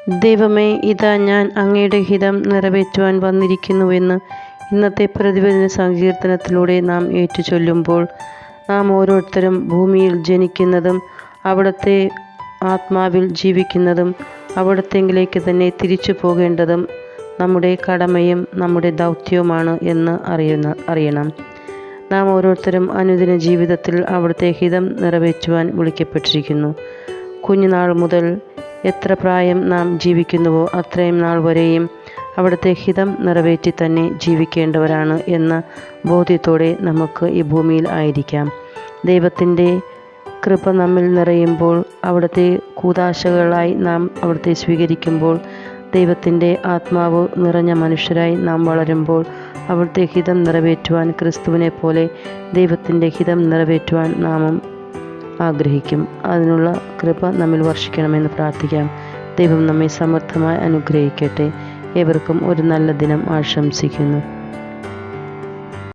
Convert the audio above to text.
ദൈവമേ, ഇതാ ഞാൻ അങ്ങയുടെ ഹിതം നിറവേറ്റുവാൻ വന്നിരിക്കുന്നുവെന്ന് ഇന്നത്തെ പ്രതിവചന സങ്കീർത്തനത്തിലൂടെ നാം ഏറ്റുചൊല്ലുമ്പോൾ നാം ഓരോരുത്തരും ഭൂമിയിൽ ജനിക്കുന്നതും അവിടുത്തെ ആത്മാവിൽ ജീവിക്കുന്നതും അവിടത്തെങ്കിലേക്ക് തന്നെ തിരിച്ചു പോകേണ്ടതും നമ്മുടെ കടമയും നമ്മുടെ ദൗത്യവുമാണ് എന്ന് അറിയണം. നാം ഓരോരുത്തരും അനുദിന ജീവിതത്തിൽ അവിടുത്തെ ഹിതം നിറവേറ്റുവാൻ വിളിക്കപ്പെട്ടിരിക്കുന്നു. കുഞ്ഞുനാൾ മുതൽ എത്ര പ്രായം നാം ജീവിക്കുന്നുവോ അത്രയും നാൾ വരെയും അവിടുത്തെ ഹിതം നിറവേറ്റി തന്നെ ജീവിക്കേണ്ടവരാണ് എന്ന ബോധ്യത്തോടെ നമുക്ക് ഈ ഭൂമിയിൽ ആയിരിക്കാം. ദൈവത്തിൻ്റെ കൃപ നമ്മിൽ നിറയുമ്പോൾ, അവിടുത്തെ കൂദാശകളായി നാം അവിടുത്തെ സ്വീകരിക്കുമ്പോൾ, ദൈവത്തിൻ്റെ ആത്മാവ് നിറഞ്ഞ മനുഷ്യരായി നാം വളരുമ്പോൾ അവിടുത്തെ ഹിതം നിറവേറ്റുവാൻ, ക്രിസ്തുവിനെ പോലെ ദൈവത്തിൻ്റെ ഹിതം നിറവേറ്റുവാൻ നാമും ആഗ്രഹിക്കും. അതിനുള്ള കൃപ നമ്മിൽ വർഷിക്കണമെന്ന് പ്രാർത്ഥിക്കാം. ദൈവം നമ്മെ സമർത്ഥമായി അനുഗ്രഹിക്കട്ടെ. ഏവർക്കും ഒരു നല്ല ദിനം ആശംസിക്കുന്നു.